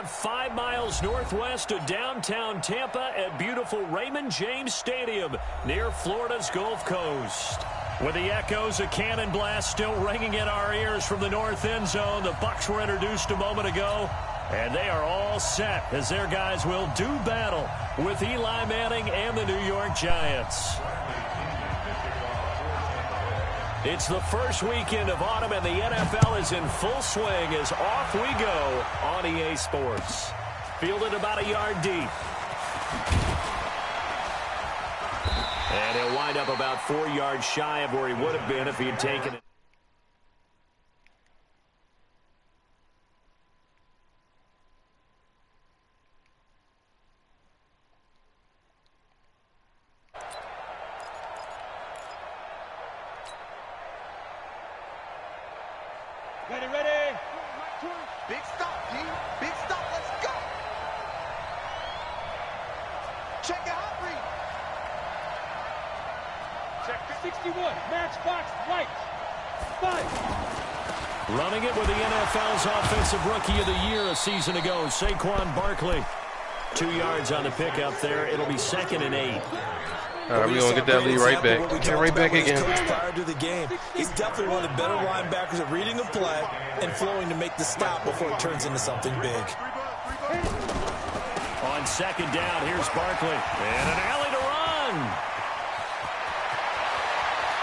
about 5 miles northwest of downtown Tampa at beautiful Raymond James Stadium near Florida's Gulf Coast. With the echoes of cannon blast still ringing in our ears from the north end zone, the Bucs were introduced a moment ago, and they are all set as their guys will do battle with Eli Manning and the New York Giants. It's the first weekend of autumn, and the NFL is in full swing as off we go on EA Sports. Fielded about a yard deep. And he'll wind up about 4 yards shy of where he would have been if he had taken it. Ready. Big stop, team. Big stop. Let's go. Check out read. Check 61. Matchbox right. 5. Running it with the NFL's Offensive Rookie of the Year a season ago, Saquon Barkley. 2 yards on the pickup there. It'll be 2nd and 8. All right, we're going to get that lead right back. Get right back again. Prior to the game, he's definitely one of the better linebackers at reading the play and flowing to make the stop before it turns into something big. On 2nd down, here's Barkley. And an alley to run.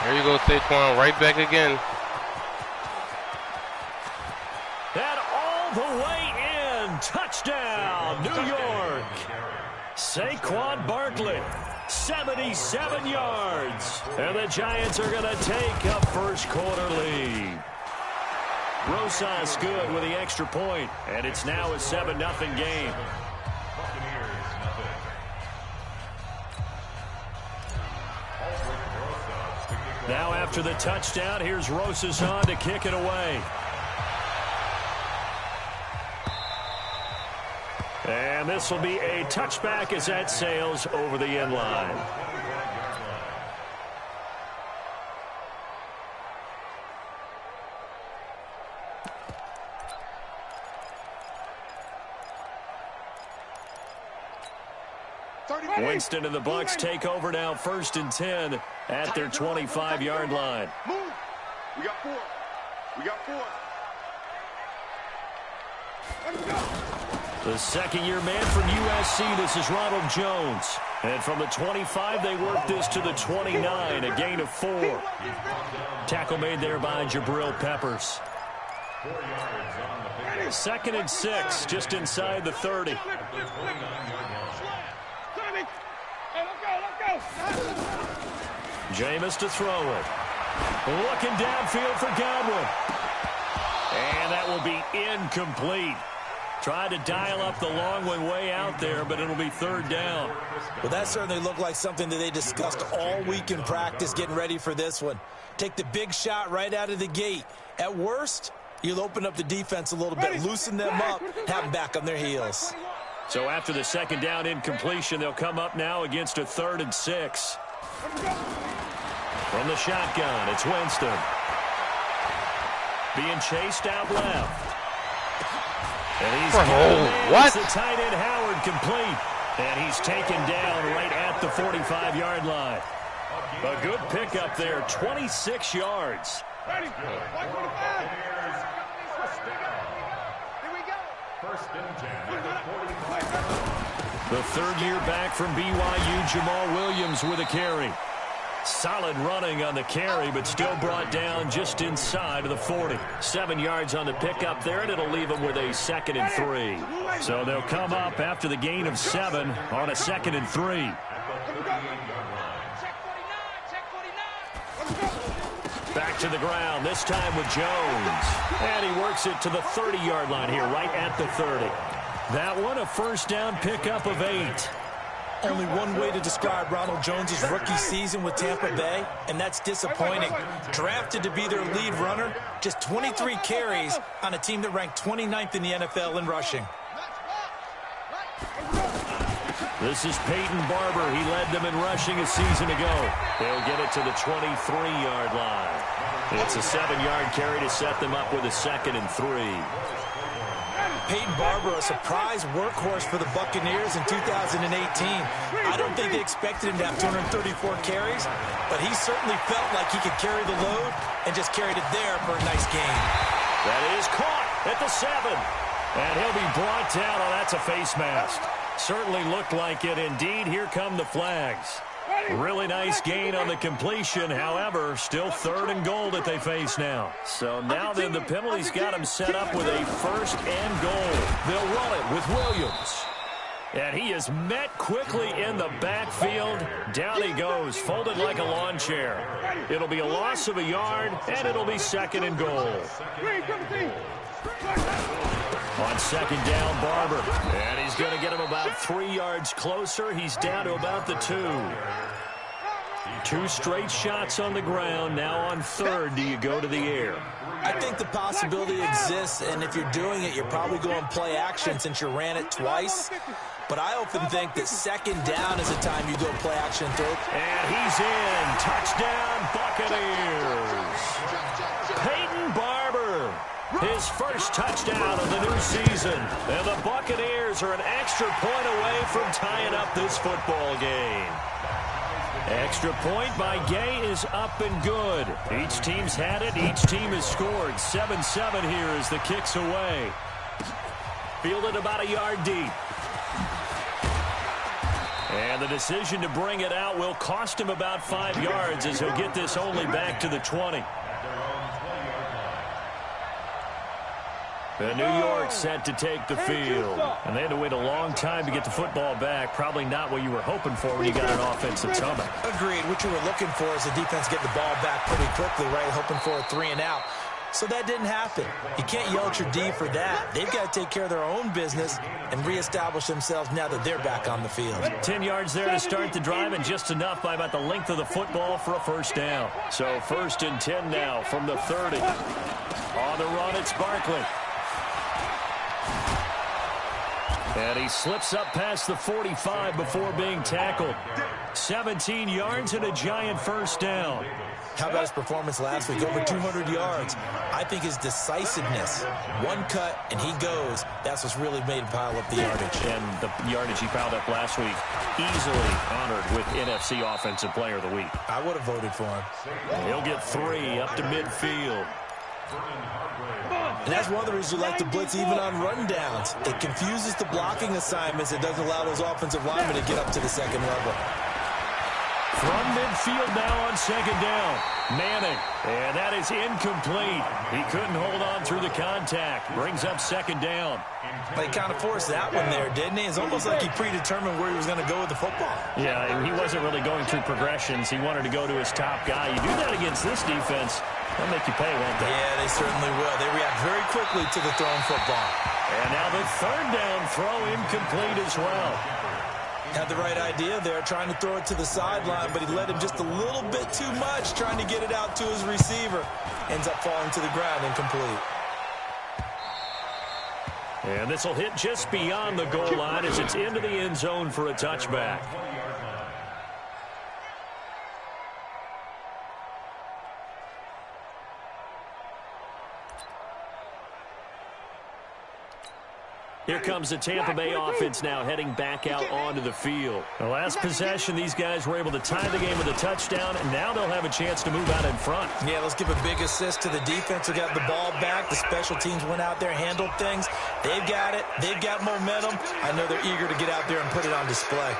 There you go, Saquon. Right back again. And all the way in. Touchdown, New York. Saquon Barkley. 77 yards. And the Giants are going to take a first quarter lead. Rosas good with the extra point, and it's now a 7-0 game. Now after the touchdown, here's Rosas on to kick it away. And this will be a touchback as that sails over the end line. Winston and the Bucs take over now, 1st and 10 at their 25-yard line. Move. We got 4. We got 4. Let's go. The second-year man from USC, this is Ronald Jones. And from the 25, they work this to the 29, a gain of 4. Tackle made there by Jabril Peppers. 2nd and 6, just inside the 30. Jameis to throw it. Looking downfield for Godwin. And that will be incomplete. Tried to dial up the long one way out there, but it'll be 3rd down. Well, that certainly looked like something that they discussed all week in practice getting ready for this one. Take the big shot right out of the gate. At worst, you'll open up the defense a little bit, loosen them up, have them back on their heels. So after the 2nd down incompletion, they'll come up now against a 3rd and 6. From the shotgun, it's Winston. Being chased out left. And he's what? The tight end Howard complete. And he's taken down right at the 45-yard line. A good pickup there, 26 yards. Ready. 125. Here we go. 1st and 10. The 3rd-year back from BYU, Jamal Williams with a carry. Solid running on the carry, but still brought down just inside of the 40. 7 yards on the pickup there, and it'll leave them with a 2nd and 3. So they'll come up after the gain of 7 on a 2nd and 3. Back to the ground, this time with Jones. And he works it to the 30-yard line here, right at the 30. That one, a 1st down pickup of 8. Only one way to describe Ronald Jones' rookie season with Tampa Bay, and that's disappointing. Drafted to be their lead runner, just 23 carries on a team that ranked 29th in the NFL in rushing. This is Peyton Barber. He led them in rushing a season ago. They'll get it to the 23-yard line. It's a 7-yard carry to set them up with a 2nd and 3. Peyton Barber, a surprise workhorse for the Buccaneers in 2018. I don't think they expected him to have 234 carries, but he certainly felt like he could carry the load and just carried it there for a nice gain. That is caught at the 7. And he'll be brought down. Oh, that's a face mask. Certainly looked like it. Indeed, here come the flags. Really nice gain on the completion. However, still 3rd and goal that they face now. So now then the penalty's got him set up with a 1st and goal. They'll run it with Williams. And he is met quickly in the backfield. Down he goes, folded like a lawn chair. It'll be a loss of a yard, and it'll be 2nd and goal. On 2nd down, Barber. And he's going to get him about 3 yards closer. He's down to about the 2. 2 straight shots on the ground. Now on 3rd, do you go to the air? I think the possibility exists, and if you're doing it, you're probably going play action since you ran it twice. But I often think that 2nd down is the time you go play action through. And he's in. Touchdown, Buccaneers. Peyton Barber. His first touchdown of the new season. And the Buccaneers are an extra point away from tying up this football game. Extra point by Gay is up and good. Each team's had it. Each team has scored. 7-7 here as the kick's away. Fielded about a yard deep. And the decision to bring it out will cost him about 5 yards as he'll get this only back to the 20. New York set to take the field. And they had to wait a long time to get the football back. Probably not what you were hoping for when you got an offense that's humming. Agreed. What you were looking for is the defense get the ball back pretty quickly, right? Hoping for a 3 and out. So that didn't happen. You can't yell at your D for that. They've got to take care of their own business and reestablish themselves now that they're back on the field. 10 yards there to start the drive, and just enough by about the length of the football for a 1st down. So 1st and 10 now from the 30. On the run, it's Barkley. And he slips up past the 45 before being tackled. 17 yards and a giant 1st down. How about his performance last week? Over 200 yards. I think his decisiveness, one cut and he goes, that's what's really made him pile up the yardage. And the yardage he piled up last week, easily honored with NFC Offensive Player of the Week. I would have voted for him. He'll get 3 up to midfield. And that's one of the reasons you like to blitz even on rundowns. It confuses the blocking assignments. It doesn't allow those offensive linemen to get up to the 2nd level. From midfield now on 2nd down. Manning. And that is incomplete. He couldn't hold on through the contact. Brings up 2nd down. But he kind of forced that one there, didn't he? It's almost like he predetermined where he was going to go with the football. Yeah, he wasn't really going through progressions. He wanted to go to his top guy. You do that against this defense, they'll make you pay, won't they? Yeah, they certainly will. They react very quickly to the thrown football. And now the 3rd down throw incomplete as well. Had the right idea there, trying to throw it to the sideline, but he led him just a little bit too much, trying to get it out to his receiver. Ends up falling to the ground incomplete. And this will hit just beyond the goal line as it's into the end zone for a touchback. Here comes the Tampa Bay offense now heading back out onto the field. The last possession, these guys were able to tie the game with a touchdown, and now they'll have a chance to move out in front. Yeah, let's give a big assist to the defense who got the ball back. The special teams went out there, handled things. They've got it. They've got momentum. I know they're eager to get out there and put it on display.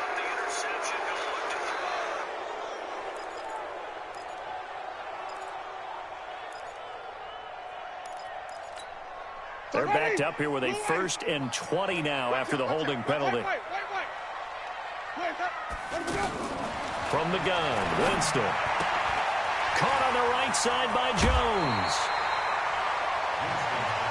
They're backed up here with a 1st and 20 now after the holding penalty. From the gun, Winston. Caught on the right side by Jones.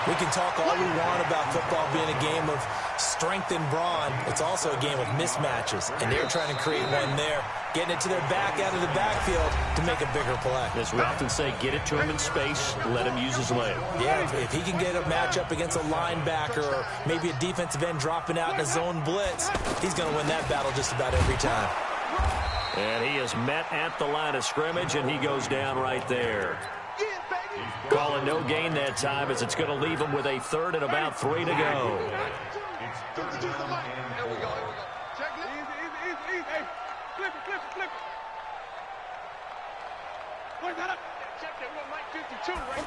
We can talk all we want about football being a game of strength and brawn. It's also a game of mismatches, and they're trying to create one there, getting it to their back out of the backfield to make a bigger play. As we often say, get it to him in space, let him use his leg. Yeah, if he can get a matchup against a linebacker or maybe a defensive end dropping out in a zone blitz, he's going to win that battle just about every time. And he is met at the line of scrimmage, and he goes down right there. Calling no gain that time as it's going to leave them with a third and about 3 to go. There we go. Check it. Easy. Hey, flip it. Boy, that up. Check that 152, right?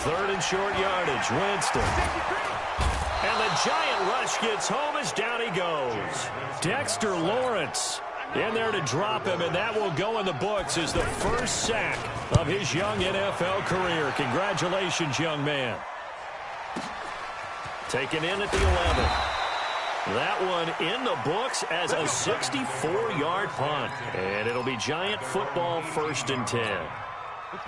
Third and short yardage. Winston. And the giant rush gets home as down he goes. Dexter Lawrence in there to drop him, and that will go in the books as the first sack of his young NFL career. Congratulations, young man. Taken in at the 11. That one in the books as a 64-yard punt. And it'll be Giant football 1st and 10.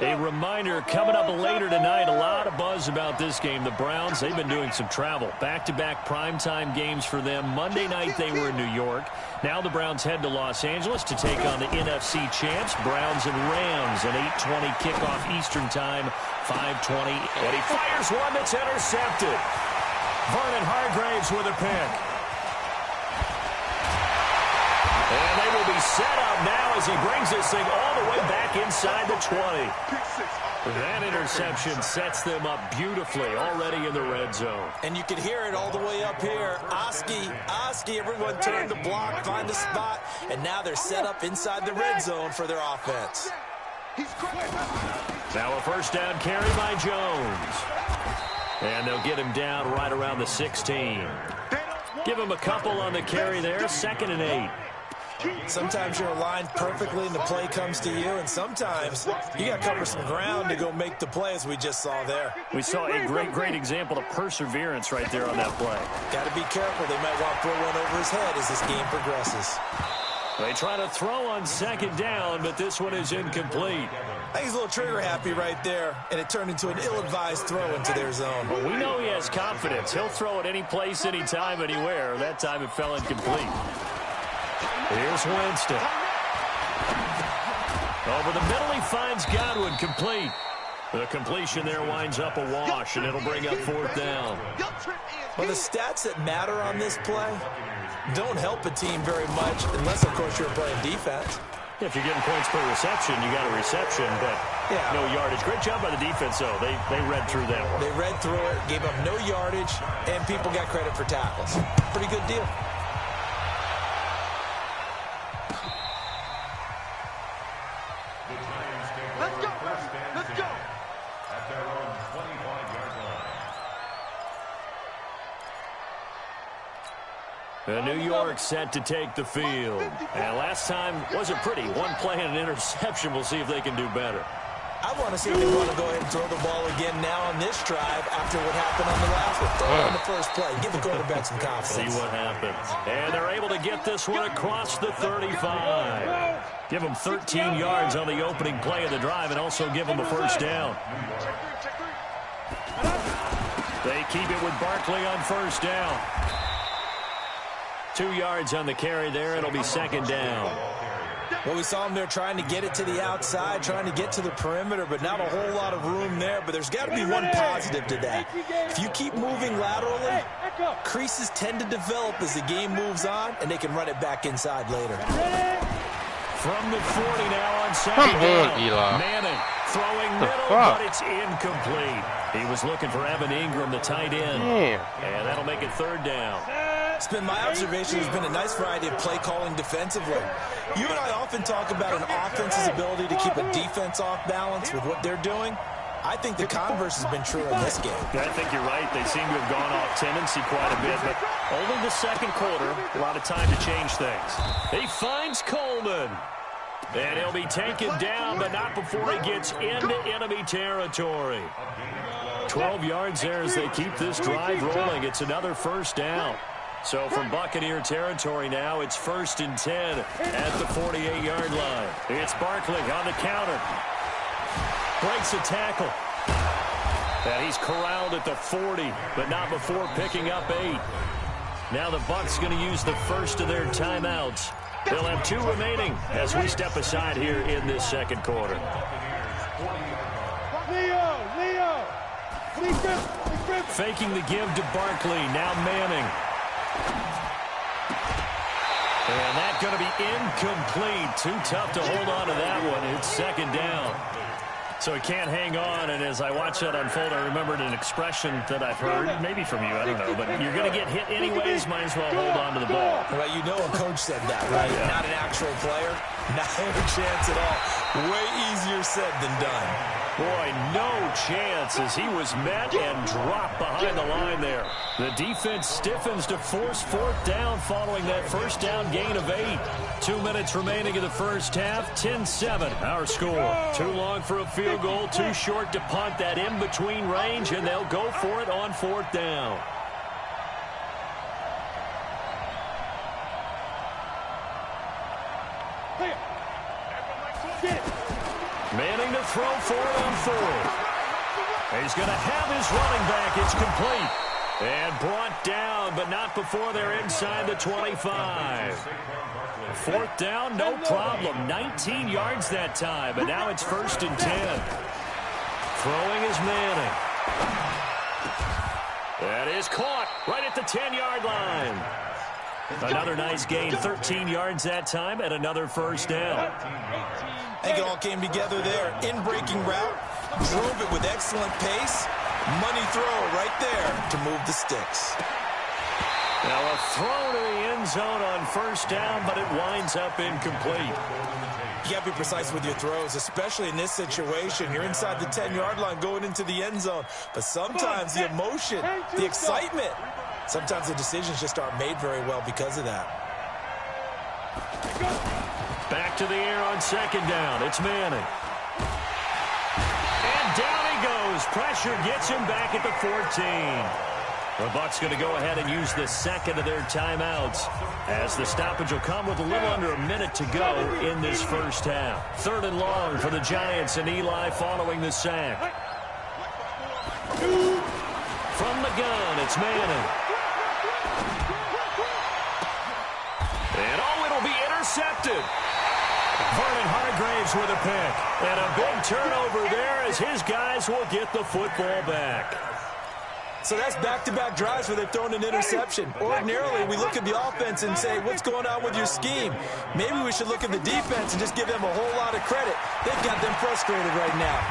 A reminder, coming up later tonight, a lot of buzz about this game. The Browns, they've been doing some travel. Back-to-back primetime games for them. Monday night they were in New York. Now the Browns head to Los Angeles to take on the NFC champs, Browns and Rams. An 8:20 kickoff Eastern time, 5:20. And he fires one that's intercepted. Vernon Hargraves with a pick. And they will be set up now as he brings this thing all the way back inside the 20. That interception sets them up beautifully already in the red zone. And you can hear it all the way up here. Oski, everyone turned to block, find a spot, and now they're set up inside the red zone for their offense. Now a first down carry by Jones. And they'll get him down right around the 16. Give him a couple on the carry there, 2nd and 8. Sometimes you're aligned perfectly and the play comes to you, and sometimes you got to cover some ground to go make the play, as we just saw there. We saw a great example of perseverance right there on that play. Got to be careful. They might want to throw one over his head as this game progresses. They try to throw on 2nd down, but this one is incomplete. I think he's a little trigger happy right there, and it turned into an ill-advised throw into their zone. Well, we know he has confidence. He'll throw it any place, anytime, anywhere. That time it fell incomplete. Here's Winston. Over the middle, he finds Godwin, complete. The completion there winds up a wash, and it'll bring up 4th down. Well, the stats that matter on this play don't help a team very much, unless, of course, you're playing defense. If you're getting points per reception, you got a reception, but no yardage. Great job by the defense, though. They read through that one. They read through it, gave up no yardage, and people got credit for tackles. Pretty good deal. Let's go. At their own 25-yard line. New York set to take the field. And last time wasn't pretty. One play and an interception. We'll see if they can do better. I want to see if they want to go ahead and throw the ball again now on this drive after what happened on the last one. Throw it on the first play. Give the quarterback some confidence. See what happens. And they're able to get this one across the 35. Give them 13 yards on the opening play of the drive and also give them a first down. They keep it with Barkley on first down. 2 yards on the carry there. It'll be 2nd down. Well, we saw them there trying to get it to the outside, trying to get to the perimeter, but not a whole lot of room there. But there's got to be one positive to that. If you keep moving laterally, creases tend to develop as the game moves on, and they can run it back inside later. From the 40 now on 2nd down. Eli. Manning throwing middle, but it's incomplete. He was looking for Evan Ingram, the tight end. And that'll make it 3rd down. It's been my observation. There's been a nice variety of play calling defensively. You and I often talk about an offense's ability to keep a defense off balance with what they're doing. I think the converse has been true in this game. I think you're right. They seem to have gone off tendency quite a bit, but only the 2nd quarter. A lot of time to change things. He finds Coleman. And he'll be taken down, but not before he gets into enemy territory. 12 yards there as they keep this drive rolling. It's another first down. So from Buccaneer territory now, it's 1st and 10 at the 48-yard line. It's Barkley on the counter. Breaks a tackle. And he's corralled at the 40, but not before picking up 8. Now the Bucs going to use the first of their timeouts. They'll have 2 remaining as we step aside here in this 2nd quarter. Leo. Faking the give to Barkley. Now Manning. And that's going to be incomplete. Too tough to hold on to that one. It's 2nd down. So he can't hang on, and as I watch that unfold, I remembered an expression that I've heard, maybe from you, I don't know, but you're going to get hit anyways, might as well hold on to the ball. Well, you know a coach said that, right? Yeah. Not an actual player. Not a chance at all. Way easier said than done. Boy, no chance as he was met and dropped behind the line there. The defense stiffens to force fourth down following that first down gain of 8. 2 minutes remaining in the first half. 10-7 our score. Too long for a field goal. Too short to punt that in-between range, and they'll go for it on fourth down. Manning to throw for it on fourth. He's going to have his running back. It's complete. And brought down, but not before they're inside the 25. Fourth down, no problem. 19 yards that time, but now it's 1st and 10. Throwing is Manning. That is caught right at the 10-yard line. Another nice gain, 13 yards that time, and another first down. I think it all came together there. In-breaking route, drove it with excellent pace. Money throw right there to move the sticks. Now a throw to the end zone on first down, but it winds up incomplete. You got to be precise with your throws, especially in this situation. You're inside the 10-yard line going into the end zone. But sometimes the emotion, the excitement, sometimes the decisions just aren't made very well because of that. Back to the air on second down. It's Manning. And down he goes. Pressure gets him back at the 14. The Bucs going to go ahead and use the second of their timeouts as the stoppage will come with a little under a minute to go in this first half. 3rd and long for the Giants, and Eli following the sack. From the gun, it's Manning. And it'll be intercepted. Vernon Hargraves with a pick. And a big turnover there as his guys will get the football back. So that's back-to-back drives where they've thrown an interception. Ordinarily, we look at the offense and say, what's going on with your scheme? Maybe we should look at the defense and just give them a whole lot of credit. They've got them frustrated right now.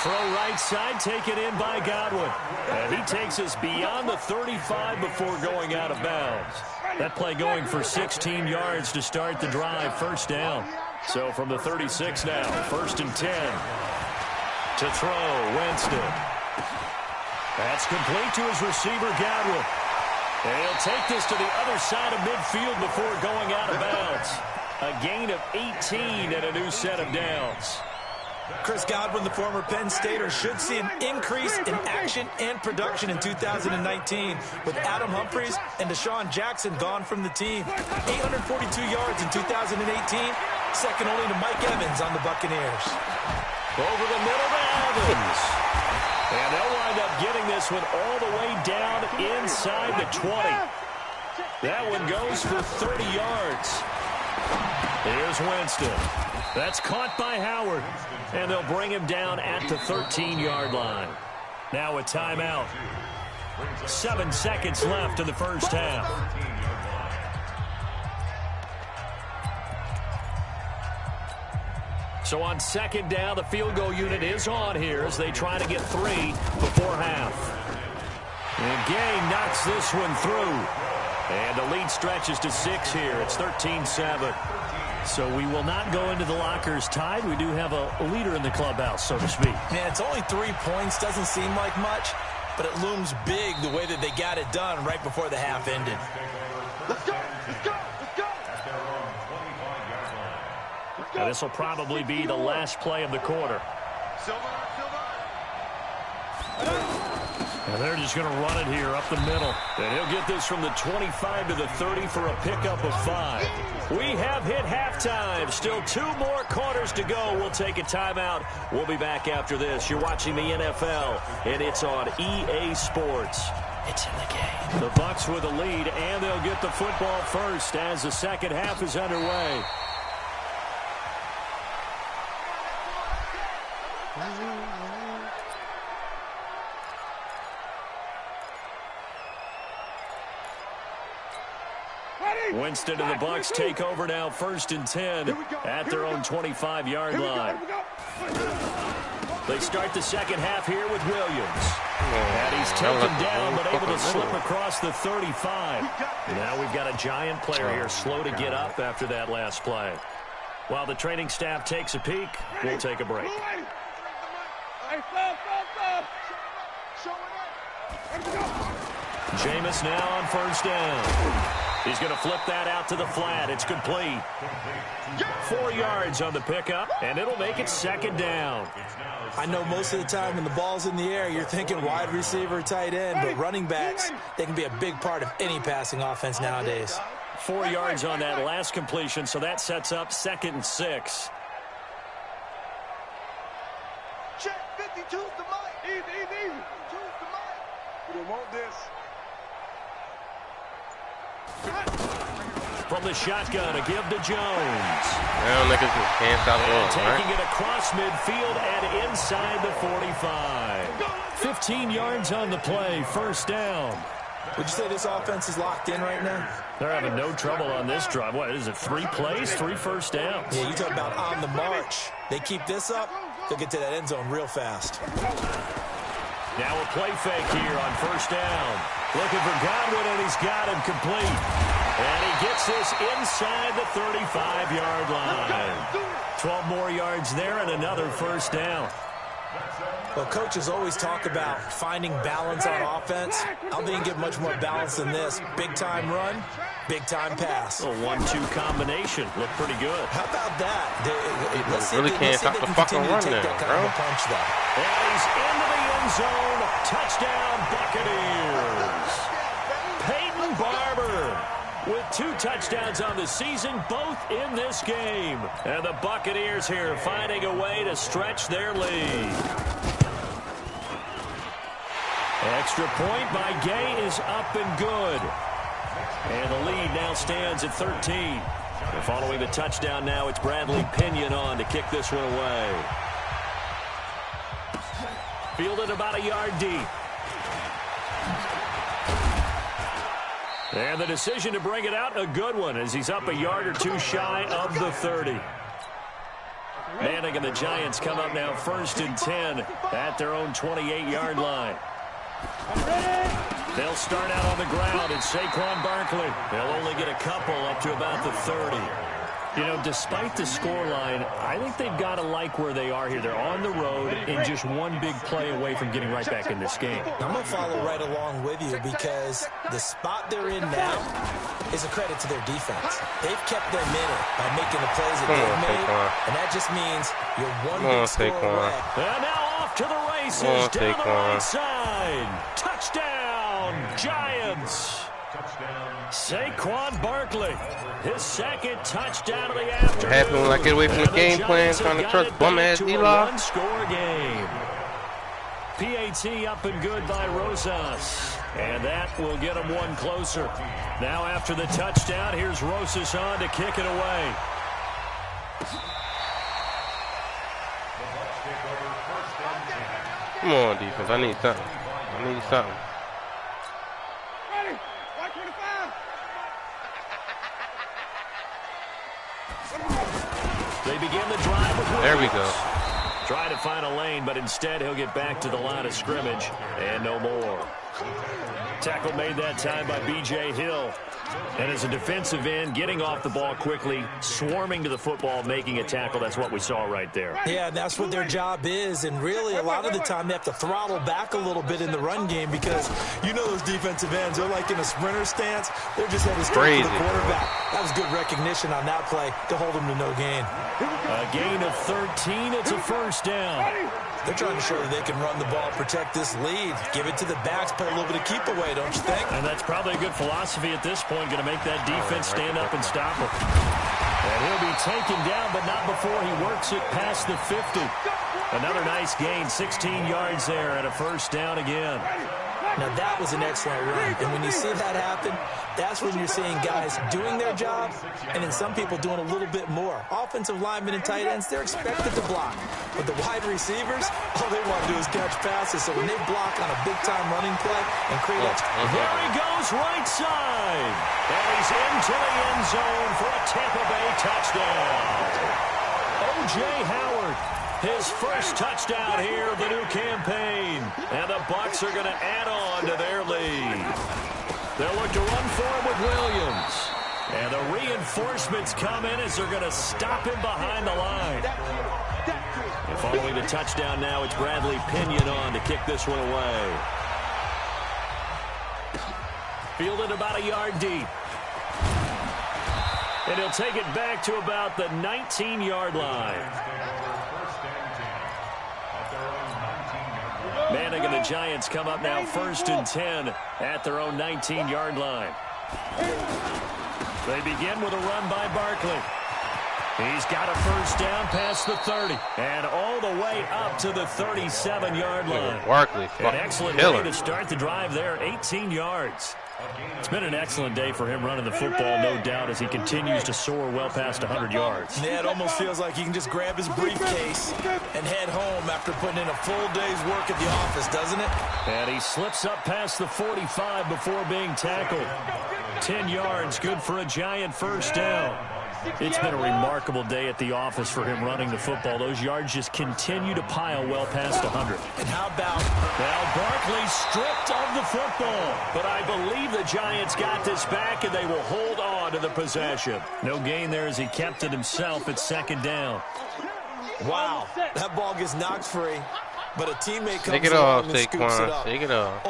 Throw right side, taken in by Godwin. And he takes us beyond the 35 before going out of bounds. That play going for 16 yards to start the drive, first down. So from the 36 now, 1st and 10. To throw, Winston. That's complete to his receiver, Godwin. And he'll take this to the other side of midfield before going out of bounds. A gain of 18 and a new set of downs. Chris Godwin, the former Penn Stater, should see an increase in action and production in 2019 with Adam Humphries and Deshaun Jackson gone from the team. 842 yards in 2018, second only to Mike Evans on the Buccaneers. Over the middle to Evans. And they'll wind up getting this one all the way down inside the 20. That one goes for 30 yards. Here's Winston. That's caught by Howard. And they'll bring him down at the 13-yard line. Now a timeout. 7 seconds left in the first half. So on second down, the field goal unit is on here as they try to get 3 before half. And Gay knocks this one through. And the lead stretches to 6 here. It's 13-7. So we will not go into the lockers tied. We do have a leader in the clubhouse, so to speak. Man, it's only 3 points. Doesn't seem like much, but it looms big the way that they got it done right before the half ended. Let's go! Let's go! Let's go! Now, this will probably be the last play of the quarter. And they're just going to run it here up the middle. And he'll get this from the 25 to the 30 for a pickup of 5. We have hit halftime. Still 2 more quarters to go. We'll take a timeout. We'll be back after this. You're watching the NFL, and it's on EA Sports. It's in the game. The Bucs with a lead, and they'll get the football first as the second half is underway. Winston and the Bucs take over now, 1st and 10 at their own 25-yard line. They start the second half here with Williams. And he's taken down, but able to slip across the 35. Now we've got a giant player here slow to get up after that last play. While the training staff takes a peek, we'll take a break. Jameis now on first down. He's going to flip that out to the flat. It's complete. 4 yards on the pickup, and it'll make it second down. I know most of the time when the ball's in the air, you're thinking wide receiver, tight end, but running backs, they can be a big part of any passing offense nowadays. 4 yards on that last completion, so that sets up 2nd and 6. Check 52's the mic. Easy. 52's the mic. We don't want this. From the shotgun, a give to Jones. Well, niggas just can't stop And going, taking it across midfield and inside the 45. 15 yards on the play, first down. Would you say this offense is locked in right now? They're having no trouble on this drive. What is it, 3 plays, 3 first downs? Yeah, you talk about on the march. They keep this up, they'll get to that end zone real fast. Now a play fake here on first down. Looking for Godwin, and he's got him complete. And he gets this inside the 35-yard line. 12 more yards there and another first down. Well, coaches always talk about finding balance on offense. I don't think you get much more balance than this. Big-time run, big-time pass. A 1-2 combination. Looked pretty good. How about that? Let's see really can't stop the fucking run there, bro. Punch that. And he's into the end zone. Touchdown, Buccaneers. Peyton Barber with 2 touchdowns on the season, both in this game. And the Buccaneers here finding a way to stretch their lead. Extra point by Gay is up and good. And the lead now stands at 13. And following the touchdown now, it's Bradley Pinion on to kick this one away. Fielded about a yard deep. And the decision to bring it out, a good one, as he's up a yard or 2 shy of the 30. Manning and the Giants come up now 1st and 10 at their own 28-yard line. They'll start out on the ground, and Saquon Barkley. They'll only get a couple up to about the 30. You know, despite the scoreline, I think they've got to like where they are here. They're on the road and just one big play away from getting right back in this game. I'm going to follow right along with you because the spot they're in now is a credit to their defense. They've kept them in it by making the plays that they've made, and that just means you're one big score away. And now off to the races down the right side. Touchdown, Giants. Saquon Barkley, his 2nd touchdown of the afternoon. What happened when I get away from the game plan, trying to trust bum-ass Eli? One-score game. PAT up and good by Rosas. And that will get him one closer. Now after the touchdown, here's Rosas on to kick it away. Come on, defense. I need something. I need something. They begin the drive with Williams. There we go. Try to find a lane, but instead he'll get back to the line of scrimmage and no more. Tackle made that time by B.J. Hill. And as a defensive end, getting off the ball quickly, swarming to the football, making a tackle, that's what we saw right there. Yeah, that's what their job is, and really a lot of the time they have to throttle back a little bit in the run game because you know those defensive ends, they're like in a sprinter stance. They're just headed straight to the quarterback. That was good recognition on that play to hold them to no gain. A gain of 13, it's a first down. They're trying to show that they can run the ball, protect this lead, give it to the backs, play a little bit of keep away, don't you think? And that's probably a good philosophy at this point, going to make that defense stand up and stop him. And he'll be taken down, but not before he works it past the 50. Another nice gain, 16 yards there, and a first down again. Now that was an excellent run, and when you see that happen, that's when you're seeing guys doing their job, and then some people doing a little bit more. Offensive linemen and tight ends, they're expected to block. But the wide receivers, all they want to do is catch passes, so when they block on a big-time running play and create extra... There he goes right side, and he's into the end zone for a Tampa Bay touchdown. O.J. Howard his first touchdown here of the new campaign. And the Bucs are going to add on to their lead. They'll look to run for him with Williams. And the reinforcements come in as they're going to stop him behind the line. And following the touchdown now, it's Bradley Pinion on to kick this one away. Fielded about a yard deep. And he'll take it back to about the 19-yard line. Manning and the Giants come up now 1st and 10 at their own 19-yard line. They begin with a run by Barkley. He's got a first down past the 30 and all the way up to the 37-yard line. Barkley, an excellent way to start the drive there, 18 yards. It's been an excellent day for him running the football, no doubt, as he continues to soar well past 100 yards. Yeah, it almost feels like he can just grab his briefcase and head home after putting in a full day's work at the office, doesn't it? And he slips up past the 45 before being tackled. 10 yards, good for a Giant first down. It's been a remarkable day at the office for him running the football. Those yards just continue to pile well past 100. And how about... Now Barkley stripped of the football. But I believe the Giants got this back, and they will hold on to the possession. No gain there as he kept it himself at 2nd down. Wow, that ball gets knocked free. But a teammate comes Take it off, along and scoops it up. Take it off. It's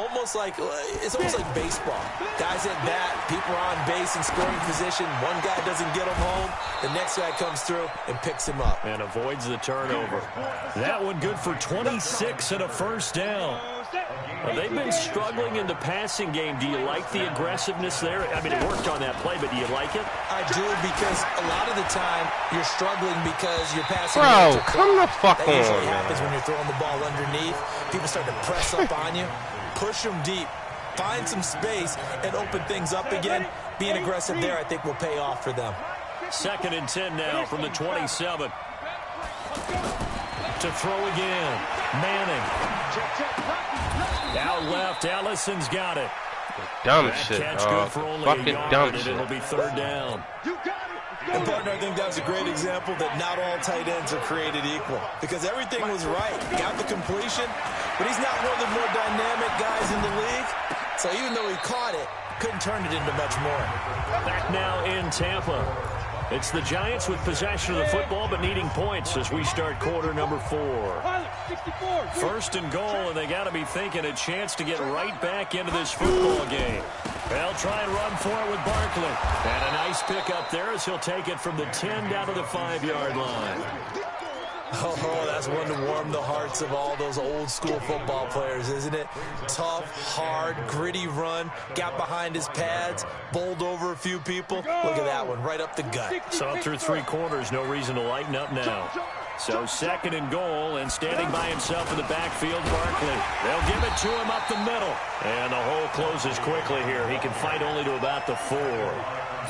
almost like baseball. Guys at bat, people are on base in scoring position. One guy doesn't get him home. The next guy comes through and picks him up. And avoids the turnover. That one good for 26 and a first down. Well, they've been struggling in the passing game. Do you like the aggressiveness there? I mean, it worked on that play, but do you like it? I do, because a lot of the time you're struggling because you're passing. Bro, come the fuck on. That usually happens when you're throwing the ball underneath. People start to press up on you. Push them deep. Find some space and open things up again. Being aggressive there, I think, will pay off for them. 2nd and 10 now from the 27. To throw again. Manning. Out left, Allison's got it. Dumb that shit. Catch good for only fucking a yard, dumb and shit. It'll be 3rd down. And partner, I think that was a great example that not all tight ends are created equal, because everything was right. Got the completion, but he's not one of the more dynamic guys in the league. So even though he caught it, couldn't turn it into much more. Back now in Tampa. It's the Giants with possession of the football, but needing points as we start quarter number 4. 1st and goal, and they got to be thinking a chance to get right back into this football game. They'll try and run for it with Barkley. And a nice pick up there as he'll take it from the 10 down to the 5-yard line. Oh, that's one to warm the hearts of all those old school football players, isn't it? Tough, hard, gritty run, got behind his pads, bowled over a few people. Look at that one, right up the gut. Saw through 3 quarters, no reason to lighten up now. So 2nd and goal, and standing by himself in the backfield, Barkley. They'll give it to him up the middle. And the hole closes quickly here. He can fight only to about the 4.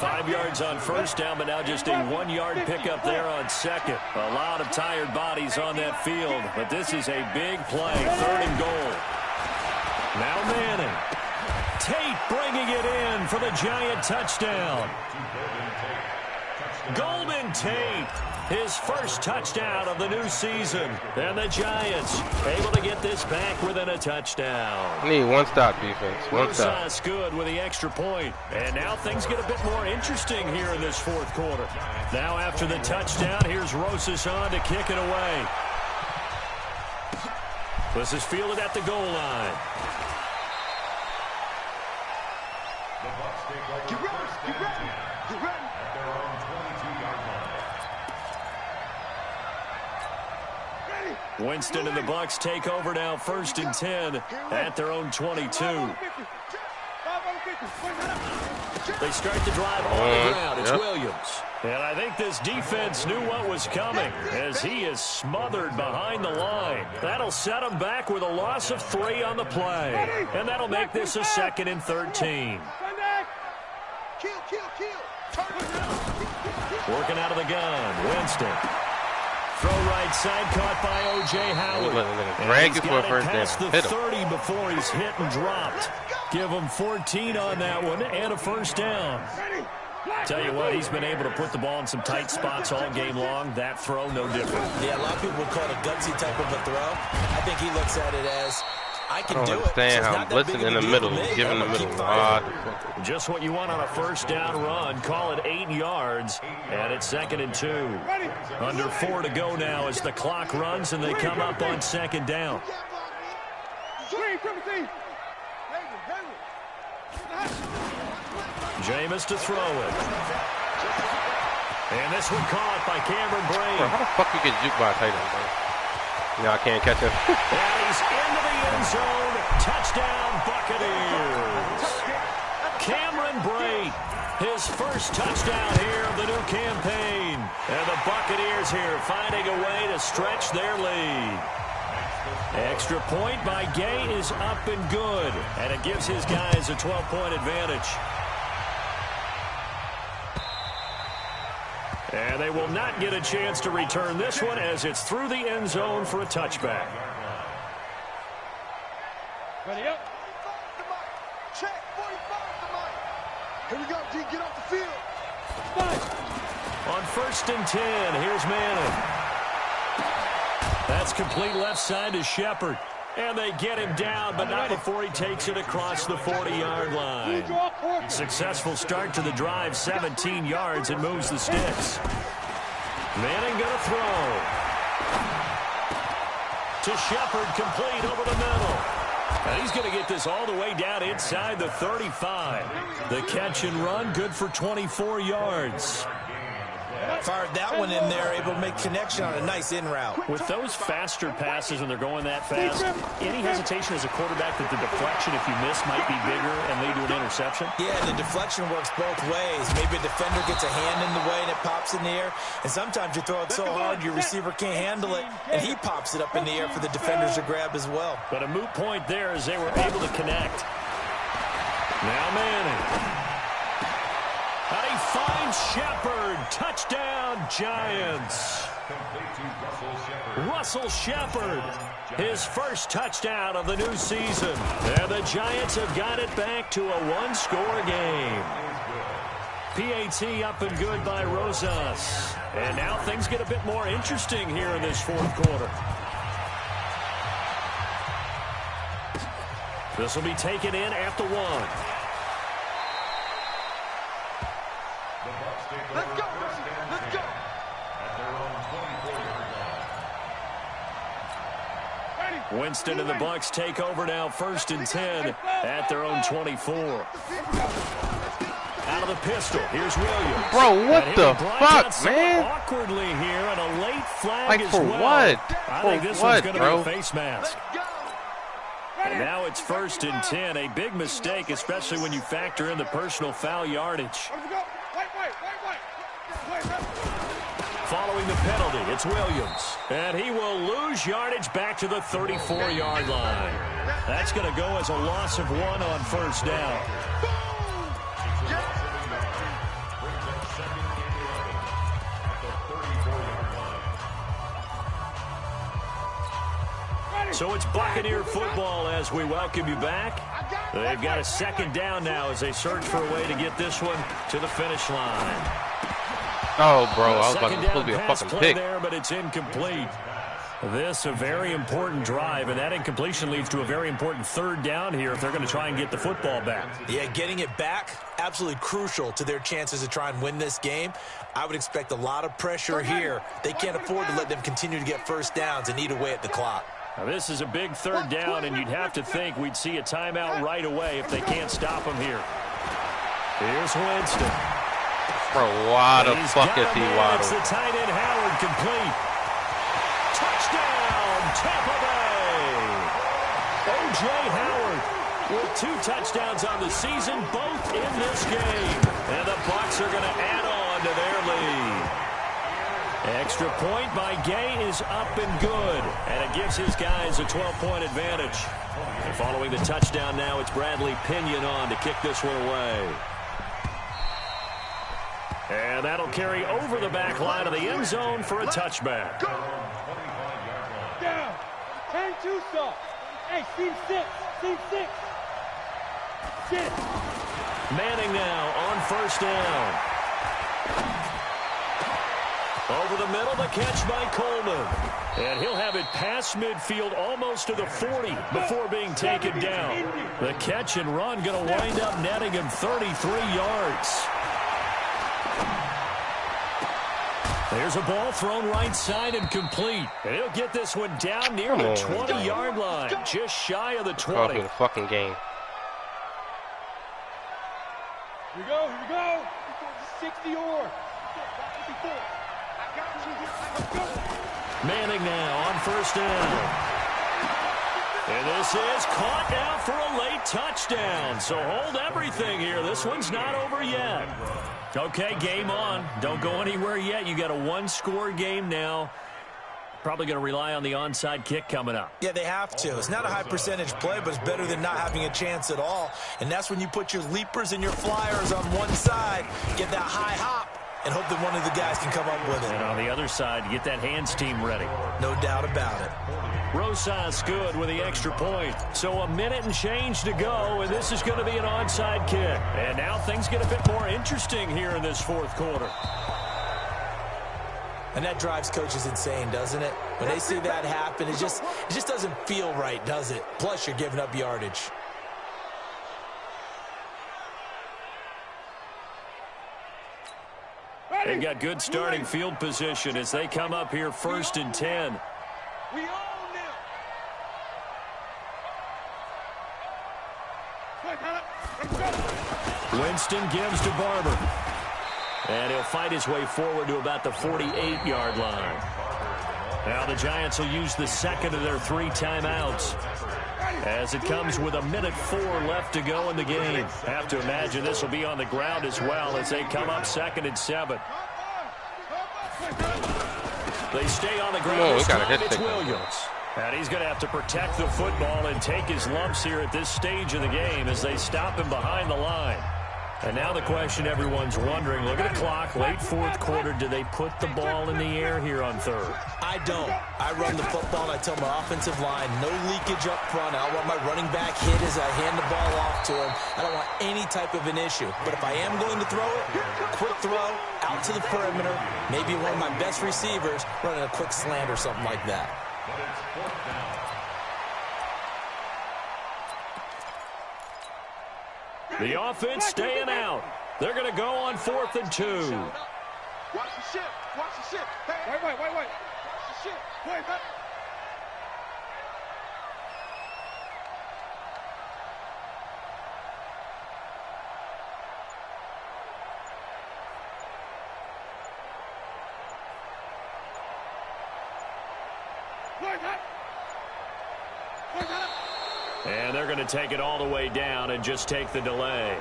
5 yards on first down, but now just a 1-yard pickup there on 2nd. A lot of tired bodies on that field, but this is a big play. 3rd and goal. Now Manning. Tate bringing it in for the Giant touchdown. Golden Tate. His first touchdown of the new season. And the Giants able to get this back within a touchdown. Need one stop defense. One stop. Rosas good with the extra point. And now things get a bit more interesting here in this 4th quarter. Now after the touchdown, here's Rosas on to kick it away. This is fielded at the goal line. Get ready, get ready, get ready. Winston and the Bucs take over now 1st and 10 at their own 22. They start the drive on the ground. It's Williams. And I think this defense knew what was coming as he is smothered behind the line. That'll set him back with a loss of 3 on the play. And that'll make this a 2nd and 13. Working out of the gun, Winston. Throw right side, caught by O.J. Howard. Drag it for a And first past down. the Hit him. 30 before he's hit and dropped. Give him 14 on that one and a first down. Tell you what, he's been able to put the ball in some tight spots all game long. That throw, no different. Yeah, a lot of people would call it a gutsy type of a throw. I think he looks at it as, I can do it. Understand how blitzing in the middle, giving the middle. Just what you want on a first down run. Call it 8 yards, and it's 2nd and 2. Under 4 to go now as the clock runs, and they come up on 2nd down. Jameis to throw it. And this one caught by Cameron Brate. Bro, how the fuck you get juked by a tight end, bro? You know, I can't catch him. And he's into the end zone. Touchdown, Buccaneers. Cameron Brate, his first touchdown here of the new campaign. And the Buccaneers here finding a way to stretch their lead. Extra point by Gay is up and good. And it gives his guys a 12-point advantage. And they will not get a chance to return this one as it's through the end zone for a touchback. Ready up. Check 45 to Mike. Here we go, G. Get off the field. On 1st and 10, here's Manning. That's complete left side to Shepard. And they get him down, but not before he takes it across the 40-yard line. Successful start to the drive, 17 yards, and moves the sticks. Manning going to throw. To Shepard, complete over the middle. And he's going to get this all the way down inside the 35. The catch and run, good for 24 yards. Fired that one in there, able to make connection on a nice in route. With those faster passes when they're going that fast, any hesitation as a quarterback that the deflection, if you miss, might be bigger and lead to an interception? Yeah, the deflection works both ways. Maybe a defender gets a hand in the way and it pops in the air. And sometimes you throw it so hard your receiver can't handle it, and he pops it up in the air for the defenders to grab as well. But a moot point there as they were able to connect. Now Manning. And he finds Shepard. Touchdown, Giants. Russell Shepard, his first touchdown of the new season. And the Giants have got it back to a one-score game. PAT up and good by Rosas. And now things get a bit more interesting here in this fourth quarter. This will be taken in at the 1. Let's go, let's go. Winston and the Bucs take over now, 1st and 10 at their own 24. Out of the pistol, here's Williams. Bro, what the fuck, man? Awkwardly here, and a late flag like, as for well. what? I For think this what, one's going to bro? be a face mask. And now it's 1st and 10, a big mistake, especially when you factor in the personal foul yardage. Following the penalty, it's Williams. And he will lose yardage back to the 34-yard line. That's going to go as a loss of 1 on 1st down. So it's Buccaneer football as we welcome you back. They've got a 2nd down now as they search for a way to get this one to the finish line. Oh, bro, I was about to be a fucking pick. There, but it's incomplete. This a very important drive, and that incompletion leads to a very important 3rd down here if they're going to try and get the football back. Yeah, getting it back, absolutely crucial to their chances to try and win this game. I would expect a lot of pressure here. They can't afford to let them continue to get 1st downs and eat away at the clock. Now, this is a big 3rd down, and you'd have to think we'd see a timeout right away if they can't stop him here. Here's Winston. Bro, why the fuck is he wide It's the open? tight end Howard complete. Touchdown, Tampa Bay. O.J. Howard with 2 touchdowns on the season, both in this game. And the Bucs are going to add on to their lead. Extra point by Gay is up and good. And it gives his guys a 12-point advantage. And following the touchdown now, it's Bradley Pinion on to kick this one away. And that'll carry over the back line of the end zone for a touchback. Down. Hang 2 stop. Hey, seam 6. Seam 6. Get it. Manning now on 1st down. Over the middle, the catch by Coleman. And he'll have it past midfield almost to the 40 before being taken down. The catch and run going to wind up netting him 33 yards. There's a ball thrown right side and complete. And he'll get this one down near the 20-yard line, just shy of the 20. Cost me the fucking game. Here we go, here we go. 60 or. 54. I got you. Let's go. Manning now on first down. And this is caught now for a late touchdown. So hold everything here. This one's not over yet. Okay, game on. Don't go anywhere yet. You got a one-score game now. Probably going to rely on the onside kick coming up. Yeah, they have to. It's not a high percentage play, but it's better than not having a chance at all. And that's when you put your leapers and your flyers on one side, get that high hop, and hope that one of the guys can come up with it. And on the other side, get that hands team ready. No doubt about it. Rosas good with the extra point. So a minute and change to go, and this is going to be an onside kick. And now things get a bit more interesting here in this fourth quarter. And that drives coaches insane, doesn't it? When they see that happen, it just doesn't feel right, does it? Plus, you're giving up yardage. They've got good starting field position as they come up here first and 10. We own them. Winston gives to Barber. And he'll fight his way forward to about the 48-yard line. Now the Giants will use the second of their 3 timeouts as it comes with 1:04 left to go in the game. Have to imagine this will be on the ground as well as they come up 2nd and 7. They stay on the ground this time. It's Williams. And he's going to have to protect the football and take his lumps here at this stage of the game as they stop him behind the line. And now the question everyone's wondering, look at the clock, late fourth quarter, do they put the ball in the air here on third? I don't. I run the football, and I tell my offensive line, no leakage up front. I don't want my running back hit as I hand the ball off to him. I don't want any type of an issue. But if I am going to throw it, quick throw, out to the perimeter, maybe one of my best receivers running a quick slant or something like that. The offense staying out. They're going to go on 4th and 2. Watch the ship. Watch the ship. Hey, wait. Watch the ship. Wait. And they're going to take it all the way down and just take the delay.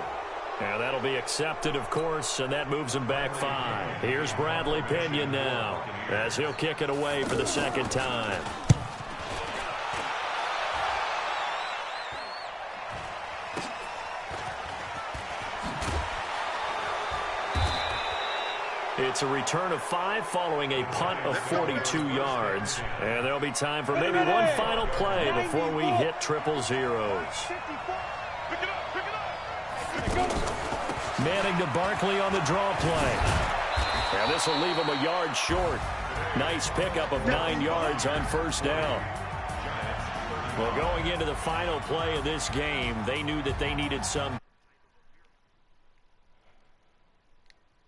And that'll be accepted, of course, and that moves them back 5. Here's Bradley Pinion now as he'll kick it away for the second time. It's a return of 5 following a punt of 42 yards. And there'll be time for maybe one final play before we hit 000. Manning to Barkley on the draw play. And this will leave him a yard short. Nice pickup of 9 yards on first down. Well, going into the final play of this game, they knew that they needed some